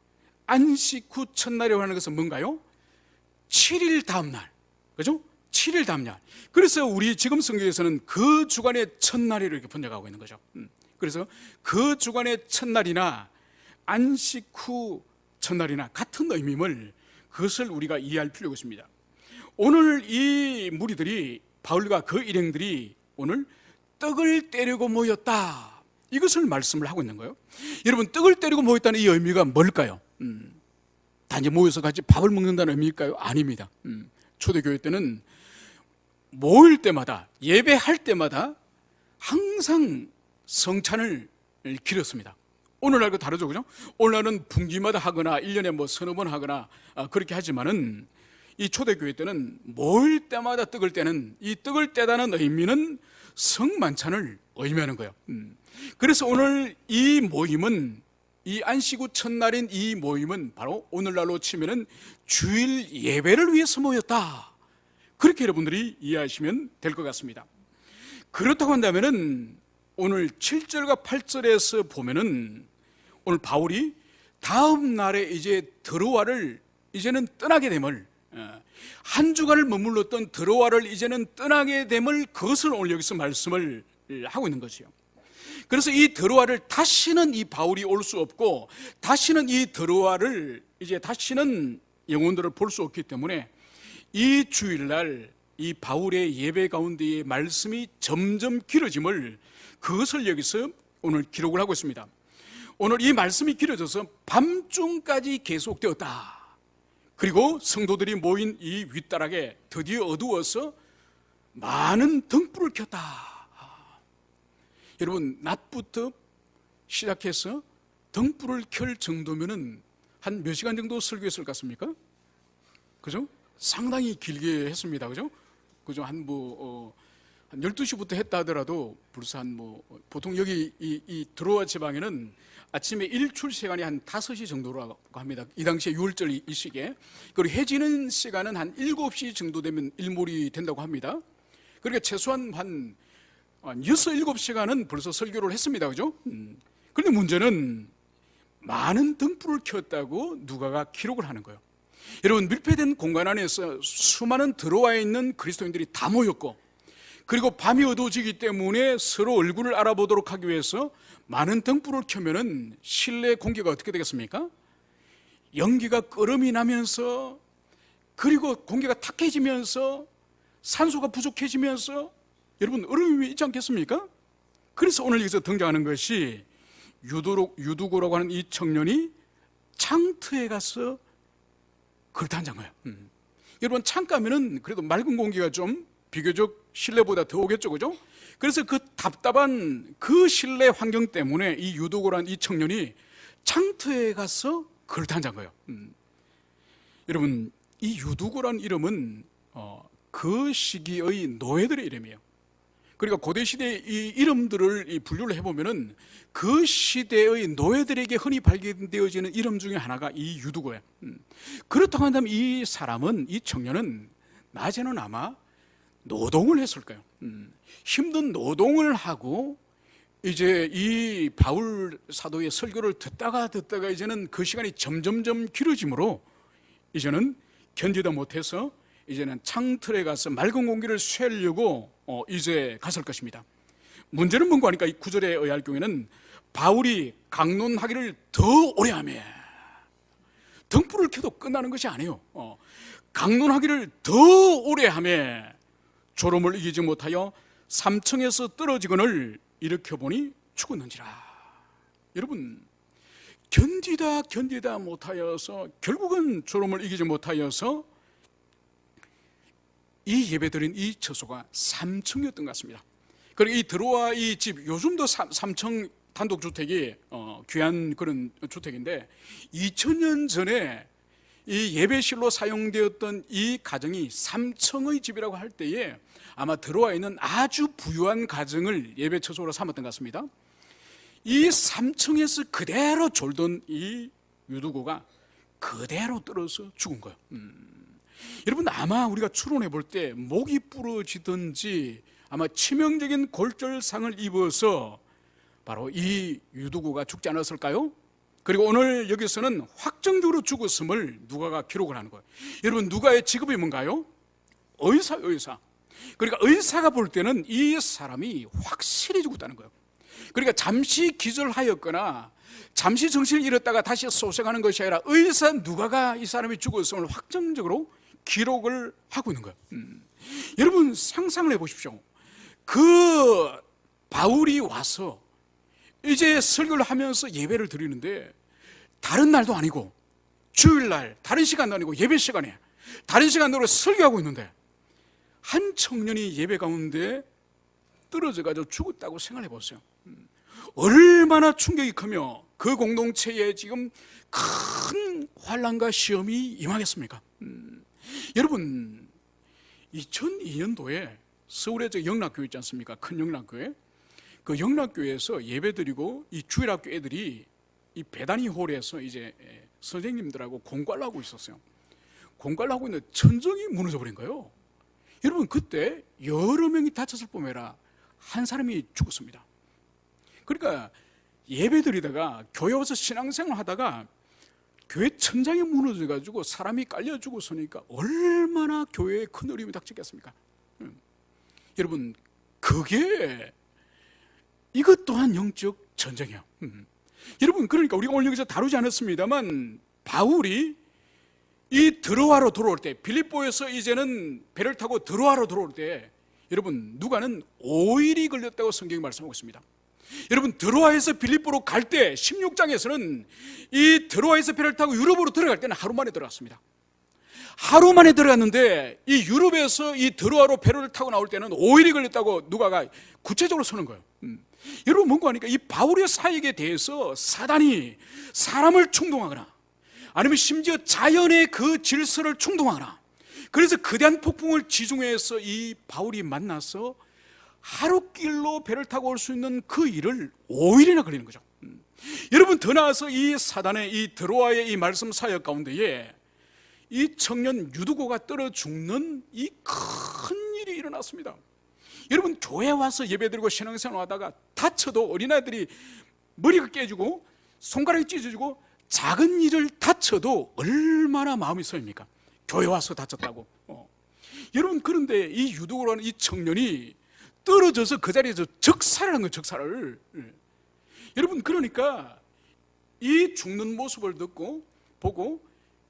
안식 후 첫날이라고 하는 것은 뭔가요? 7일 다음 날, 그죠? 7일 다음 날. 그래서 우리 지금 성경에서는 그 주간의 첫날이라고 이렇게 번역하고 있는 거죠. 그래서 그 주간의 첫날이나 안식 후 첫날이나 같은 의미임을, 그것을 우리가 이해할 필요가 있습니다. 오늘 이 무리들이, 바울과 그 일행들이 오늘 떡을 때리고 모였다, 이것을 말씀을 하고 있는 거예요. 여러분, 떡을 때리고 모였다는 이 의미가 뭘까요? 단지 모여서 같이 밥을 먹는다는 의미일까요? 아닙니다. 초대교회 때는 모일 때마다, 예배할 때마다 항상 성찬을 기렸습니다. 오늘날과 다르죠, 그죠? 오늘날은 분기마다 하거나 1년에 뭐 서너 번 하거나 그렇게 하지만은, 이 초대교회 때는 모일 때마다 떡을 떼는, 이 떡을 떼다는 의미는 성만찬을 의미하는 거예요. 그래서 오늘 이 모임은, 이 안식 후 첫날인 이 모임은 바로 오늘날로 치면은 주일 예배를 위해서 모였다, 그렇게 여러분들이 이해하시면 될 것 같습니다. 그렇다고 한다면은 오늘 7절과 8절에서 보면은 오늘 바울이 다음 날에 이제 드로아를 이제는 떠나게 됨을, 한 주간을 머물렀던 드로아를 이제는 떠나게 됨을, 그것을 오늘 여기서 말씀을 하고 있는 거지요. 그래서 이 드로아를 다시는 이 바울이 올 수 없고, 다시는 이 드로아를 이제 다시는 영혼들을 볼 수 없기 때문에 이 주일날 이 바울의 예배 가운데의 말씀이 점점 길어짐을, 그것을 여기서 오늘 기록을 하고 있습니다. 오늘 이 말씀이 길어져서 밤중까지 계속되었다. 그리고 성도들이 모인 이 윗다락에 드디어 어두워서 많은 등불을 켰다. 여러분, 낮부터 시작해서 등불을 켤 정도면은 한 몇 시간 정도 설교했을 것 같습니까? 그죠? 상당히 길게 했습니다. 그죠? 한 12시부터 했다 하더라도 벌써 보통 여기 이 드로아 지방에는 아침에 일출 시간이 한 5시 정도라고 합니다. 이 당시에 6월절 이 시기에. 그리고 해지는 시간은 한 7시 정도 되면 일몰이 된다고 합니다. 그러니까 최소한 한 6, 7시간은 벌써 설교를 했습니다. 그죠? 그런데 문제는 많은 등불을 켰다고 누가가 기록을 하는 거예요. 여러분, 밀폐된 공간 안에서 수많은 드로아에 있는 그리스도인들이 다 모였고, 그리고 밤이 어두워지기 때문에 서로 얼굴을 알아보도록 하기 위해서 많은 등불을 켜면은 실내 공기가 어떻게 되겠습니까? 연기가 끓음이 나면서, 그리고 공기가 탁해지면서, 산소가 부족해지면서, 여러분, 얼음이 있지 않겠습니까? 그래서 오늘 여기서 등장하는 것이 유두고라고 하는 이 청년이 창터에 가서 그렇다 앉은 거예요. 여러분, 창가면은 그래도 맑은 공기가 좀 비교적 실내보다 더 오겠죠, 그죠? 그래서 그 답답한 그 실내 환경 때문에 이 유두고라는 이 청년이 창터에 가서 그렇다 앉은 거예요. 여러분, 이 유두고라는 이름은 그 시기의 노예들의 이름이에요. 그러니까 고대 시대의 이 이름들을 분류를 해보면은 그 시대의 노예들에게 흔히 발견되어지는 이름 중에 하나가 이 유두고예요. 그렇다고 한다면 이 사람은, 이 청년은 낮에는 아마 노동을 했을 거예요. 힘든 노동을 하고 이제 이 바울 사도의 설교를 듣다가 이제는 그 시간이 점점점 길어지므로 이제는 견디다 못해서 이제는 창틀에 가서 맑은 공기를 쐬려고 이제 갔을 것입니다. 문제는 뭔가 하니까 이 9절에 의할 경우에는 바울이 강론하기를 더 오래 하며, 등불을 켜도 끝나는 것이 아니에요. 강론하기를 더 오래 하며 졸음을 이기지 못하여 3층에서 떨어지거늘 일으켜보니 죽었는지라. 여러분, 견디다 못하여서 결국은 졸음을 이기지 못하여서 이 예배드린 이 처소가 3층이었던 것 같습니다. 그리고 이 드로아 이 집, 요즘도 3층 단독주택이 귀한 그런 주택인데 2000년 전에 이 예배실로 사용되었던 이 가정이 3층의 집이라고 할 때에 아마 드로아에 있는 아주 부유한 가정을 예배 처소로 삼았던 것 같습니다. 이 3층에서 그대로 졸던 이 유두고가 그대로 떨어져 죽은 거예요. 여러분, 아마 우리가 추론해 볼 때 목이 부러지든지 아마 치명적인 골절상을 입어서 바로 이 유두고가 죽지 않았을까요? 그리고 오늘 여기서는 확정적으로 죽었음을 누가가 기록을 하는 거예요. 여러분, 누가의 직업이 뭔가요? 의사. 그러니까 의사가 볼 때는 이 사람이 확실히 죽었다는 거예요. 그러니까 잠시 기절하였거나 잠시 정신을 잃었다가 다시 소생하는 것이 아니라 의사 누가가 이 사람이 죽었음을 확정적으로 기록을 하고 있는 거예요. 여러분, 상상을 해보십시오. 그 바울이 와서 이제 설교를 하면서 예배를 드리는데 다른 날도 아니고 주일날 다른 시간도 아니고 예배 시간에 다른 시간으로 설교하고 있는데 한 청년이 예배 가운데 떨어져가지고 죽었다고 생각해 보세요. 얼마나 충격이 크며 그 공동체에 지금 큰 환난과 시험이 임하겠습니까? 여러분, 2002년도에 서울에 영락교회 있지 않습니까? 큰 영락교회. 그 영락교회에서 예배드리고 이 주일학교 애들이 이 배단위 홀에서 이제 선생님들하고 공과를 하고 있었어요. 공과를 하고 있는데 천정이 무너져 버린 거예요. 여러분, 그때 여러 명이 다쳤을 뿐만 아니라 한 사람이 죽었습니다. 그러니까 예배드리다가 교회 와서 신앙생활 하다가 교회 천장이 무너져가지고 사람이 깔려 죽었으니까 얼마나 교회에 큰 어려움이 닥쳤겠습니까? 여러분, 그게 이것 또한 영적 전쟁이에요. 여러분, 그러니까 우리가 오늘 여기서 다루지 않았습니다만 바울이 이 드로아로 들어올 때, 빌립보에서 이제는 배를 타고 드로아로 들어올 때 여러분, 누가는 5일이 걸렸다고 성경이 말씀하고 있습니다. 여러분, 드로아에서 빌립보로 갈 때 16장에서는 이 드로아에서 배를 타고 유럽으로 들어갈 때는 하루 만에 들어갔습니다. 하루 만에 들어갔는데 이 유럽에서 이 드로아로 배를 타고 나올 때는 5일이 걸렸다고 누가가 구체적으로 쓰는 거예요. 여러분, 뭔가 하니까 이 바울의 사역에 대해서 사단이 사람을 충동하거나 아니면 심지어 자연의 그 질서를 충동하거나, 그래서 거대한 폭풍을 지중해에서 이 바울이 만나서 하루길로 배를 타고 올 수 있는 그 일을 5일이나 걸리는 거죠. 여러분, 더 나아가서 이 사단의 이 드로아의 이 말씀 사역 가운데에 이 청년 유두고가 떨어 죽는 이 큰 일이 일어났습니다. 여러분, 교회 와서 예배드리고 신앙생활 하다가 다쳐도, 어린아이들이 머리가 깨지고 손가락이 찢어지고 작은 일을 다쳐도 얼마나 마음이 섭니까? 교회 와서 다쳤다고. 여러분, 그런데 이 유두고라는 이 청년이 떨어져서 그 자리에서 적살을 한 거예요. 적살을. 여러분, 그러니까 이 죽는 모습을 보고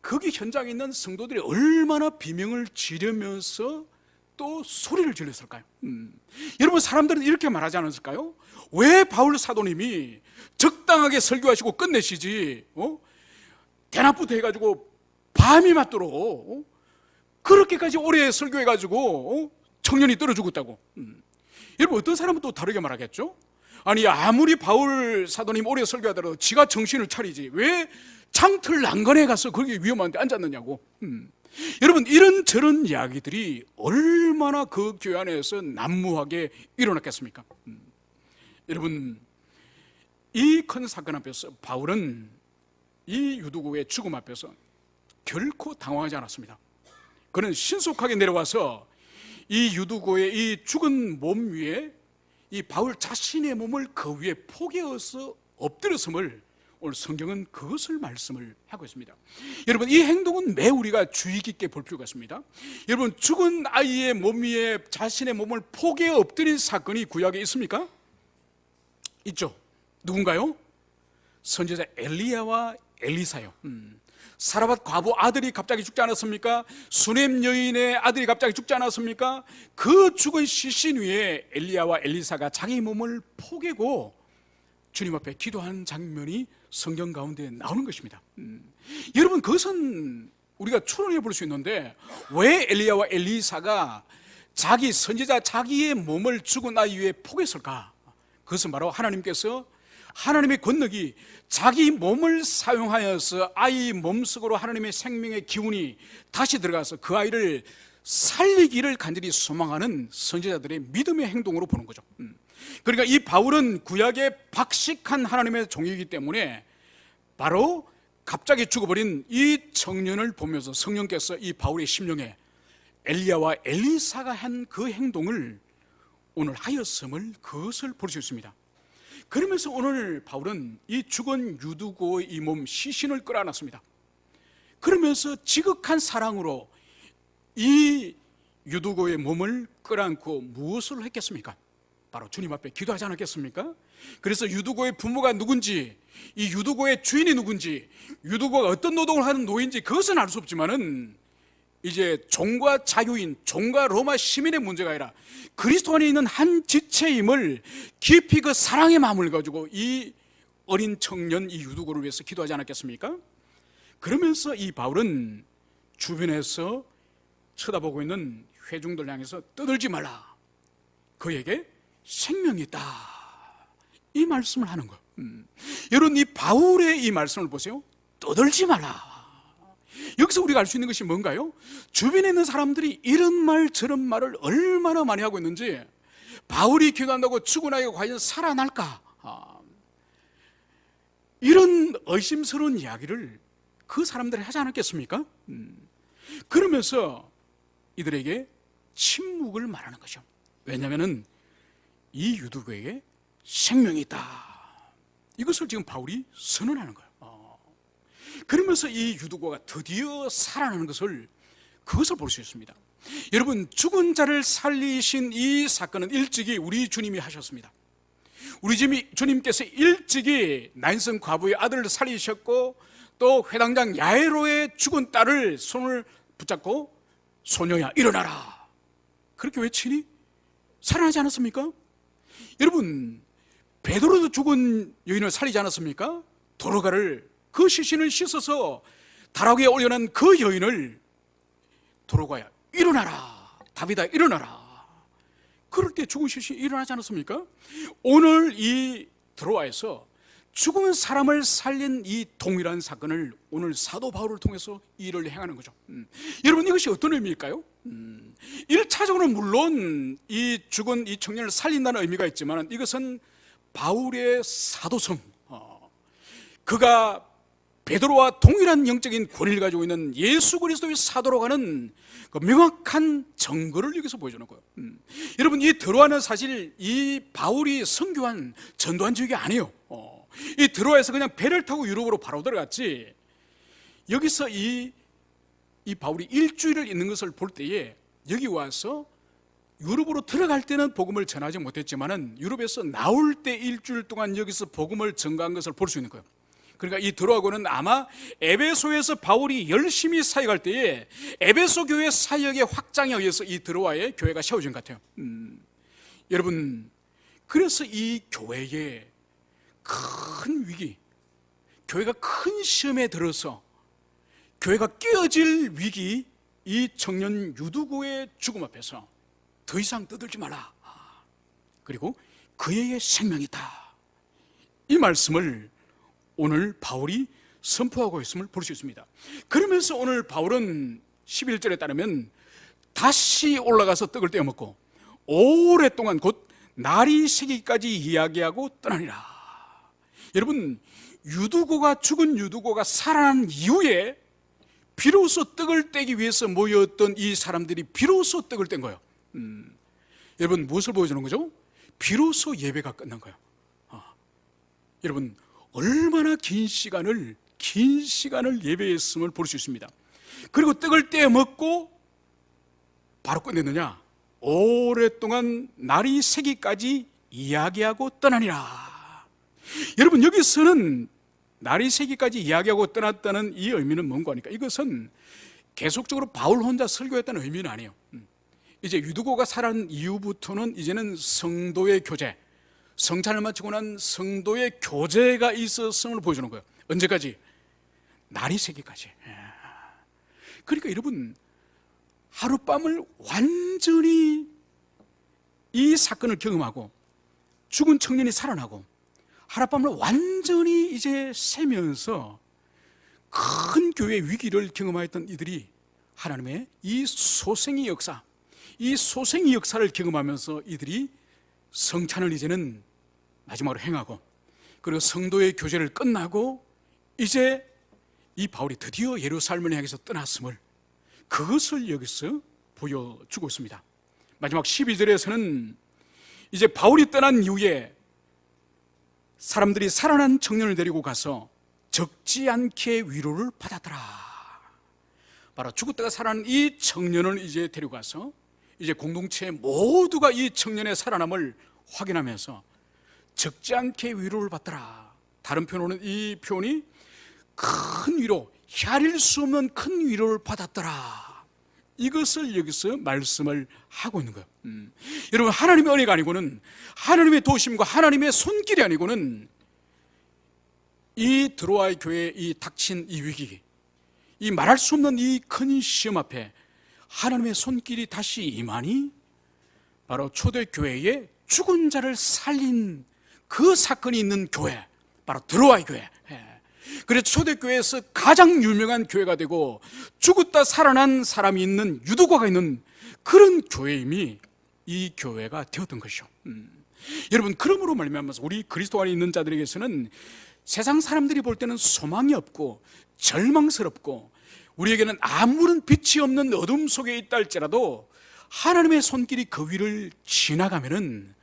거기 현장에 있는 성도들이 얼마나 비명을 지르면서 또 소리를 질렀을까요? 여러분, 사람들은 이렇게 말하지 않았을까요? 왜 바울 사도님이 적당하게 설교하시고 끝내시지 대낮부터 해가지고 밤이 맞도록 그렇게까지 오래 설교해가지고 청년이 떨어 죽었다고. 여러분, 어떤 사람은 또 다르게 말하겠죠? 아니, 아무리 바울 사도님 오래 설교하더라도 지가 정신을 차리지 왜 창틀 난간에 가서 거기 위험한데 앉았느냐고. 여러분, 이런저런 이야기들이 얼마나 그 교회 안에서 난무하게 일어났겠습니까? 여러분, 이 큰 사건 앞에서 바울은 이 유두고의 죽음 앞에서 결코 당황하지 않았습니다. 그는 신속하게 내려와서 이 유두고의 이 죽은 몸 위에 이 바울 자신의 몸을 그 위에 포개어서 엎드렸음을 오늘 성경은 그것을 말씀을 하고 있습니다. 여러분, 이 행동은 매우 우리가 주의 깊게 볼 필요가 있습니다. 여러분, 죽은 아이의 몸 위에 자신의 몸을 포개어 엎드린 사건이 구약에 있습니까? 있죠. 누군가요? 선지자 엘리야와 엘리사요. 사라밧 과부 아들이 갑자기 죽지 않았습니까? 수넴 여인의 아들이 갑자기 죽지 않았습니까? 그 죽은 시신 위에 엘리야와 엘리사가 자기 몸을 포개고 주님 앞에 기도하는 장면이 성경 가운데 나오는 것입니다. 여러분, 그것은 우리가 추론해 볼 수 있는데 왜 엘리야와 엘리사가 자기 선지자 자기의 몸을 죽은 아이 위에 포개했을까? 그것은 바로 하나님께서 하나님의 권능이 자기 몸을 사용하여서 아이 몸속으로 하나님의 생명의 기운이 다시 들어가서 그 아이를 살리기를 간절히 소망하는 선지자들의 믿음의 행동으로 보는 거죠. 그러니까 이 바울은 구약의 박식한 하나님의 종이기 때문에 바로 갑자기 죽어버린 이 청년을 보면서 성령께서 이 바울의 심령에 엘리야와 엘리사가 한 그 행동을 오늘 하였음을, 그것을 볼 수 있습니다. 그러면서 오늘 바울은 이 죽은 유두고의 이 몸 시신을 끌어안았습니다. 그러면서 지극한 사랑으로 이 유두고의 몸을 끌어안고 무엇을 했겠습니까? 바로 주님 앞에 기도하지 않았겠습니까? 그래서 유두고의 부모가 누군지, 이 유두고의 주인이 누군지, 유두고가 어떤 노동을 하는 노인지 그것은 알 수 없지만은 이제 종과 자유인, 종과 로마 시민의 문제가 아니라 그리스도 안에 있는 한 지체임을 깊이 그 사랑의 마음을 가지고 이 어린 청년 이 유두고를 위해서 기도하지 않았겠습니까? 그러면서 이 바울은 주변에서 쳐다보고 있는 회중들 향해서 떠들지 말라, 그에게 생명이 있다, 이 말씀을 하는 거예요. 여러분, 이 바울의 이 말씀을 보세요. 떠들지 말라. 여기서 우리가 알 수 있는 것이 뭔가요? 주변에 있는 사람들이 이런 말 저런 말을 얼마나 많이 하고 있는지, 바울이 기도한다고 죽은 아이가 과연 살아날까? 이런 의심스러운 이야기를 그 사람들이 하지 않았겠습니까? 그러면서 이들에게 침묵을 말하는 거죠. 왜냐하면 이 '생명이 있다' 이것을 지금 바울이 선언하는 거예요. 그러면서 이 유두고가 드디어 살아나는 그것을 볼 수 있습니다. 여러분, 죽은 자를 살리신 이 사건은 일찍이 우리 주님이 하셨습니다. 우리 주님께서 일찍이 나인성 과부의 아들을 살리셨고, 또 회당장 야이로의 죽은 딸을 손을 붙잡고 소녀야 일어나라 그렇게 외치니 살아나지 않았습니까? 여러분, 베드로도 죽은 여인을 살리지 않았습니까? 도로가를, 그 시신을 씻어서 다락위에 올려놓은 그 여인을 도로가야 일어나라, 다윗아 일어나라. 그럴 때 죽은 시신이 일어나지 않았습니까? 오늘 이 드로아에서 죽은 사람을 살린 이 동일한 사건을 오늘 사도 바울을 통해서 일을 행하는 거죠. 여러분, 이것이 어떤 의미일까요? 1차적으로는 물론 이 죽은 이 청년을 살린다는 의미가 있지만, 이것은 바울의 사도성, 그가 베드로와 동일한 영적인 권위를 가지고 있는 예수 그리스도의 사도로 가는 그 명확한 증거를 여기서 보여주는 거예요. 여러분, 이 드로아는 사실 이 바울이 선교한 전도한 지역이 아니에요. 이 드로아에서 그냥 배를 타고 유럽으로 바로 들어갔지, 여기서 이 바울이 일주일을 있는 것을 볼 때에 여기 와서 유럽으로 들어갈 때는 복음을 전하지 못했지만은 유럽에서 나올 때 일주일 동안 여기서 복음을 전가한 것을 볼 수 있는 거예요. 그러니까 이 드로아고는 아마 에베소에서 바울이 열심히 사역할 때에 에베소 교회 사역의 확장에 의해서 이 드로아의 교회가 세워진 것 같아요. 여러분, 그래서 이 교회에 큰 위기, 교회가 큰 시험에 들어서 교회가 깨어질 위기, 이 청년 유두고의 죽음 앞에서 더 이상 떠들지 마라, 그리고 그에게 생명이 있다, 이 말씀을 오늘 바울이 선포하고 있음을 볼 수 있습니다. 그러면서 오늘 바울은 11절에 따르면 다시 올라가서 떡을 떼어 먹고 오랫동안 곧 날이 새기까지 이야기하고 떠나니라. 여러분, 죽은 유두고가 살아난 이후에 비로소 떡을 떼기 위해서 모였던 이 사람들이 비로소 떡을 뗀 거예요. 여러분, 무엇을 보여주는 거죠? 비로소 예배가 끝난 거예요. 여러분, 얼마나 긴 시간을 예배했음을 볼 수 있습니다. 그리고 떡을 떼어 먹고 바로 끝냈느냐? 오랫동안 날이 새기까지 이야기하고 떠나니라. 여러분, 여기서는 날이 새기까지 이야기하고 떠났다는 이 의미는 뭔가 하니까, 이것은 계속적으로 바울 혼자 설교했다는 의미는 아니에요. 이제 유두고가 살아난 이후부터는 이제는 성도의 교제, 성찬을 마치고 난 성도의 교제가 있었음을 보여주는 거예요. 언제까지? 날이 새기까지. 그러니까 여러분, 하룻밤을 완전히 이 사건을 경험하고 죽은 청년이 살아나고 하룻밤을 완전히 이제 새면서 큰 교회 위기를 경험하였던 이들이 하나님의 이 소생의 역사, 이 소생의 역사를 경험하면서 이들이 성찬을 이제는 마지막으로 행하고, 그리고 성도의 교제를 끝나고 이제 이 바울이 드디어 예루살렘을 향해서 떠났음을, 그것을 여기서 보여주고 있습니다. 마지막 12절에서는 이제 바울이 떠난 이후에 사람들이 살아난 청년을 데리고 가서 적지 않게 위로를 받았더라. 바로 죽었다가 살아난 이 청년을 이제 데려가서 이제 공동체 모두가 이 청년의 살아남을 확인하면서 적지 않게 위로를 받더라. 다른 표현으로는 이 표현이 큰 위로, 헤아릴 수 없는 큰 위로를 받았더라, 이것을 여기서 말씀을 하고 있는 거예요. 여러분, 하나님의 은혜가 아니고는, 하나님의 도심과 하나님의 손길이 아니고는 이 드로아의 교회에 이 닥친 이 위기, 이 말할 수 없는 이 큰 시험 앞에 하나님의 손길이 다시 임하니 바로 초대교회에 죽은 자를 살린 그 사건이 있는 교회, 바로 드로아의 교회. 그래서 초대교회에서 가장 유명한 교회가 되고 죽었다 살아난 사람이 있는 유두고가 있는 그런 교회임이 이 교회가 되었던 것이죠. 여러분, 그러므로 말미암아서 우리 그리스도 안에 있는 자들에게서는 세상 사람들이 볼 때는 소망이 없고 절망스럽고 우리에게는 아무런 빛이 없는 어둠 속에 있다 할지라도 하나님의 손길이 그 위를 지나가면은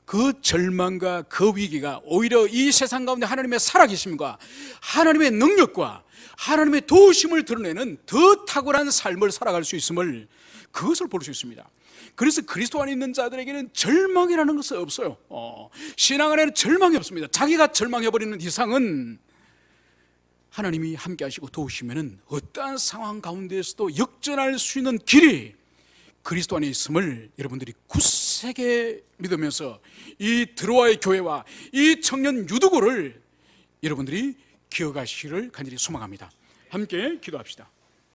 그 절망과 그 위기가 오히려 이 세상 가운데 하나님의 살아계심과 하나님의 능력과 하나님의 도우심을 드러내는 더 탁월한 삶을 살아갈 수 있음을, 그것을 볼 수 있습니다. 그래서 그리스도 안에 있는 자들에게는 절망이라는 것은 없어요. 신앙 안에는 절망이 없습니다. 자기가 절망해버리는 이상은 하나님이 함께 하시고 도우시면 어떠한 상황 가운데에서도 역전할 수 있는 길이 그리스도 안에 있음을 여러분들이 굳세게 믿으면서 이 드로아의 교회와 이 청년 유두고를 여러분들이 기억하시기를 간절히 소망합니다. 함께 기도합시다.